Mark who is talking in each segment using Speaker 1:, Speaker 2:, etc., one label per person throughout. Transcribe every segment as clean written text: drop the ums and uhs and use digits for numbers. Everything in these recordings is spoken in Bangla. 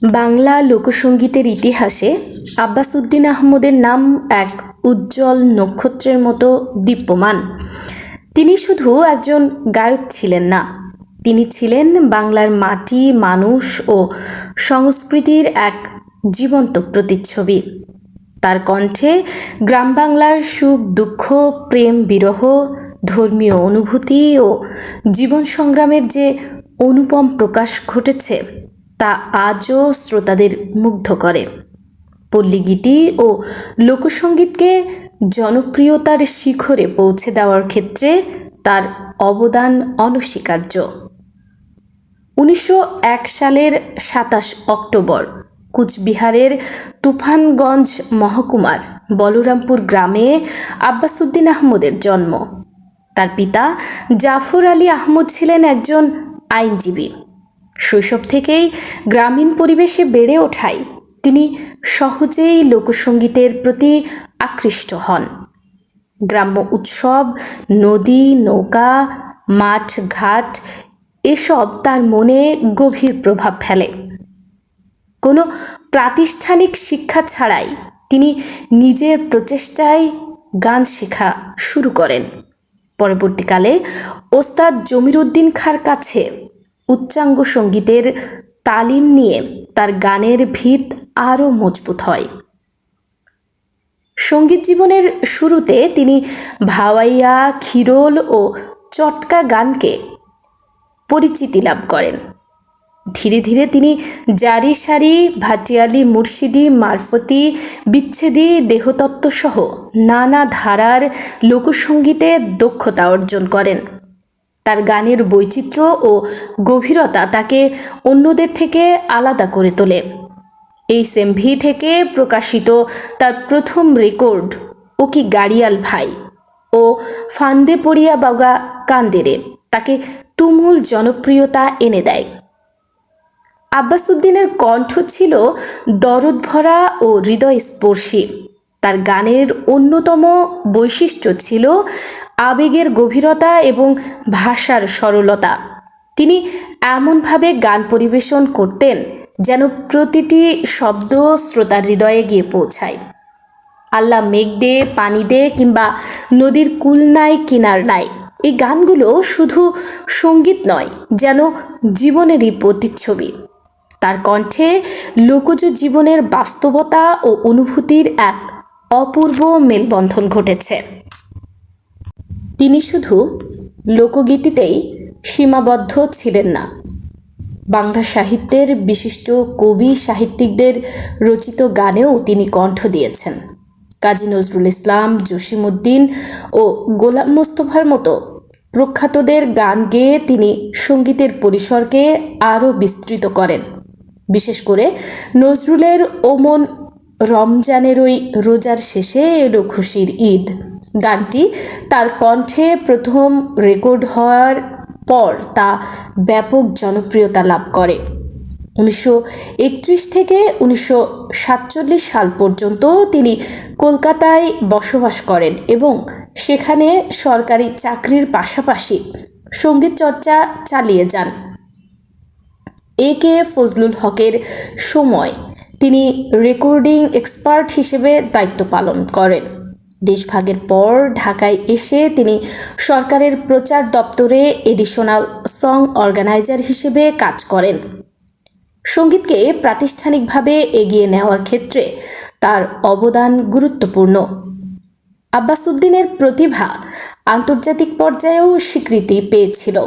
Speaker 1: বাংলা লোকসঙ্গীতের ইতিহাসে আব্বাস উদ্দিন আহমদের নাম এক উজ্জ্বল নক্ষত্রের মতো দীপ্যমান। তিনি শুধু একজন গায়ক ছিলেন না, তিনি ছিলেন বাংলার মাটি, মানুষ ও সংস্কৃতির এক জীবন্ত প্রতিচ্ছবি। তার কণ্ঠে গ্রাম বাংলার সুখ, দুঃখ, প্রেম, বিরহ, ধর্মীয় অনুভূতি ও জীবন সংগ্রামের যে অনুপম প্রকাশ ঘটেছে তা আজও শ্রোতাদের মুগ্ধ করে। পল্লীগীতি ও লোকসঙ্গীতকে জনপ্রিয়তার শিখরে পৌঁছে দেওয়ার ক্ষেত্রে তার অবদান অনস্বীকার্য। 1901 সালের 27 অক্টোবর কুচবিহারের তুফানগঞ্জ মহকুমার বলরামপুর গ্রামে আব্বাস উদ্দিন আহমদের জন্ম। তার পিতা জাফর আলী আহমদ ছিলেন একজন আইনজীবী। শৈশব থেকেই গ্রামীণ পরিবেশে বেড়ে ওঠায় তিনি সহজেই লোকসঙ্গীতের প্রতি আকৃষ্ট হন। গ্রাম্য উৎসব, নদী, নৌকা, মাঠ, ঘাট এসব তার মনে গভীর প্রভাব ফেলে। কোনো প্রাতিষ্ঠানিক শিক্ষা ছাড়াই তিনি নিজের প্রচেষ্টায় গান শেখা শুরু করেন। পরবর্তীকালে ওস্তাদ জমির উদ্দিন খাঁর কাছে উচ্চাঙ্গ সঙ্গীতের তালিম নিয়ে তার গানের ভিত আরও মজবুত হয়। সঙ্গীত জীবনের শুরুতে তিনি ভাওয়াইয়া, খিরোল ও চটকা গানকে পরিচিতি লাভ করেন। ধীরে ধীরে তিনি জারি সারি, ভাটিয়ালি, মুর্শিদি, মারফতি, বিচ্ছেদি, দেহতত্ত্ব সহ নানা ধারার লোকসঙ্গীতে দক্ষতা অর্জন করেন। তার গানের বৈচিত্র্য ও গভীরতা তাকে অন্যদের থেকে আলাদা করে তোলে। এইচএমভি থেকে প্রকাশিত তার প্রথম রেকর্ড ও কি গাড়িয়াল ভাই ও ফান্দে পড়িয়া বাগা কান্দেরে তাকে তুমুল জনপ্রিয়তা এনে দেয়। আব্বাস উদ্দিনের কণ্ঠ ছিল দরদ ভরা ও হৃদয়স্পর্শী। তার গানের অন্যতম বৈশিষ্ট্য ছিল আবেগের গভীরতা এবং ভাষার সরলতা। তিনি এমনভাবে গান পরিবেশন করতেন যেন প্রতিটি শব্দ শ্রোতার হৃদয়ে গিয়ে পৌঁছায়। আল্লাহ মেঘ দে, পানি দে কিংবা নদীর কুল নাই কিনার নাই, এই গানগুলো শুধু সঙ্গীত নয়, যেন জীবনেরই প্রতিচ্ছবি। তার কণ্ঠে লোকজ জীবনের বাস্তবতা ও অনুভূতির এক অপূর্ব মেলবন্ধন ঘটেছে। তিনি শুধু লোকগীতিতেই সীমাবদ্ধ ছিলেন না, বাংলা সাহিত্যের বিশিষ্ট কবি সাহিত্যিকদের রচিত গানেও তিনি কণ্ঠ দিয়েছেন। কাজী নজরুল ইসলাম, জসিমউদ্দিন ও গোলাম মোস্তফার মতো প্রখ্যাতদের গান গেয়ে তিনি সঙ্গীতের পরিসরকে আরও বিস্তৃত করেন। বিশেষ করে নজরুলের ওমন রমজানের ওই রোজার শেষে এলো খুশির ঈদ গানটি তার কণ্ঠে প্রথম রেকর্ড হওয়ার পর তা ব্যাপক জনপ্রিয়তা লাভ করে। 1931 থেকে 1947 সাল পর্যন্ত তিনি কলকাতায় বসবাস করেন এবং সেখানে সরকারি চাকরির পাশাপাশি সঙ্গীত চর্চা চালিয়ে যান। একে ফজলুল হকের সময় তিনি রেকর্ডিং এক্সপার্ট হিসেবে দায়িত্ব পালন করেন। দেশভাগের পর ঢাকায় এসে তিনি সরকারের প্রচার দপ্তরে এডিশনাল সং অর্গানাইজার হিসেবে কাজ করেন। সঙ্গীতকে প্রাতিষ্ঠানিকভাবে এগিয়ে নেওয়ার ক্ষেত্রে তার অবদান গুরুত্বপূর্ণ। আব্বাস উদ্দিনের প্রতিভা আন্তর্জাতিক পর্যায়েও স্বীকৃতি পেয়েছিল।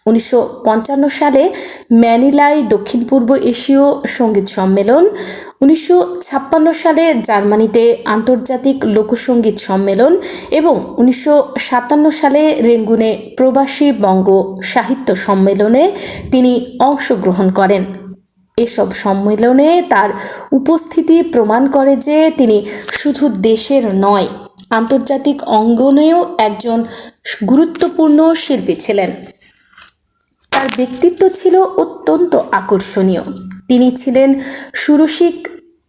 Speaker 1: 1955 সালে ম্যানিলায় দক্ষিণ পূর্ব এশীয় সঙ্গীত সম্মেলন, 1956 সালে জার্মানিতে আন্তর্জাতিক লোকসঙ্গীত সম্মেলন এবং 1957 সালে রেঙ্গুনে প্রবাসী বঙ্গ সাহিত্য সম্মেলনে তিনি অংশগ্রহণ করেন। এসব সম্মেলনে তার উপস্থিতি প্রমাণ করে যে তিনি শুধু দেশের নয়, আন্তর্জাতিক অঙ্গনেও একজন গুরুত্বপূর্ণ শিল্পী ছিলেন। তার ব্যক্তিত্ব ছিল অত্যন্ত আকর্ষণীয়। তিনি ছিলেন সুরসিক,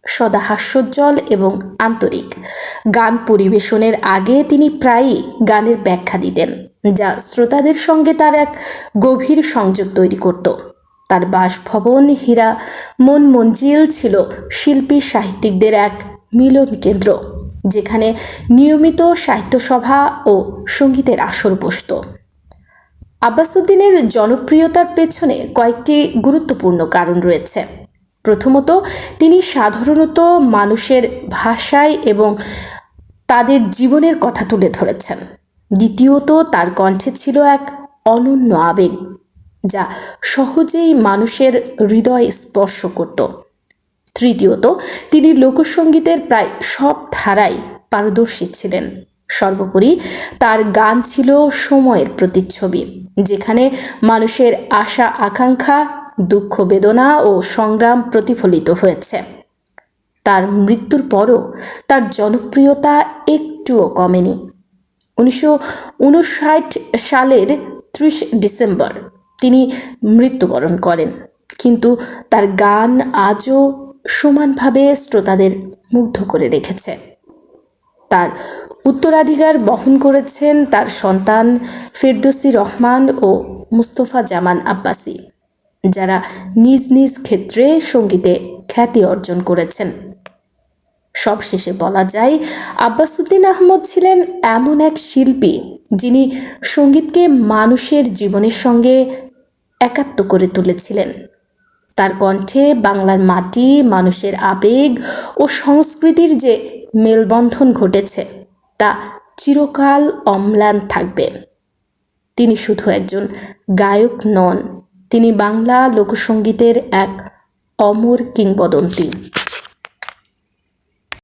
Speaker 1: সদা হাস্যোজ্জ্বল এবং আন্তরিক। গান পরিবেশনের আগে তিনি প্রায়ই গানের ব্যাখ্যা দিতেন, যা শ্রোতাদের সঙ্গে তার এক গভীর সংযোগ তৈরি করত। তার বাসভবন হীরা মন মঞ্জিল ছিল শিল্পী সাহিত্যিকদের এক মিলন কেন্দ্র, যেখানে নিয়মিত সাহিত্য সভা ও সঙ্গীতের আসর বসত। আব্বাসউদ্দিনের জনপ্রিয়তার পেছনে কয়েকটি গুরুত্বপূর্ণ কারণ রয়েছে। প্রথমত, তিনি সাধারণত মানুষের ভাষায় এবং তাদের জীবনের কথা তুলে ধরেছেন। দ্বিতীয়ত, তার কণ্ঠে ছিল এক অনন্য আবেগ, যা সহজেই মানুষের হৃদয় স্পর্শ করত। তৃতীয়ত, তিনি লোকসঙ্গীতের প্রায় সব ধারায় পারদর্শী ছিলেন। সর্বোপরি তার গান ছিল সময়ের প্রতিচ্ছবি, যেখানে মানুষের আশা আকাঙ্ক্ষা, দুঃখ বেদনা ও সংগ্রাম প্রতিফলিত হয়েছে। তার মৃত্যুর পরও তার জনপ্রিয়তা একটুও কমেনি। 1959 সালের 30 ডিসেম্বর তিনি মৃত্যুবরণ করেন, কিন্তু তার গান আজও সমানভাবে শ্রোতাদের মুগ্ধ করে রেখেছে। তার উত্তরাধিকার বহন করেছেন তার সন্তান ফেরদৌসী রহমান ও মুস্তফা জামান আব্বাসী, যারা নিজ নিজ ক্ষেত্রে সঙ্গীতে খ্যাতি অর্জন করেছেন। সবশেষে বলা যায়, আব্বাসউদ্দিন আহমদ ছিলেন এমন এক শিল্পী যিনি সঙ্গীতকে মানুষের জীবনের সঙ্গে একাত্ম করে তুলেছিলেন। তার কণ্ঠে বাংলার মাটি, মানুষের আবেগ ও সংস্কৃতির যে মেলবন্ধন ঘটেছে তা চিরকাল অম্লান থাকবে। তিনি শুধু একজন গায়ক নন, তিনি বাংলা লোকসঙ্গীতের এক অমর কিংবদন্তি।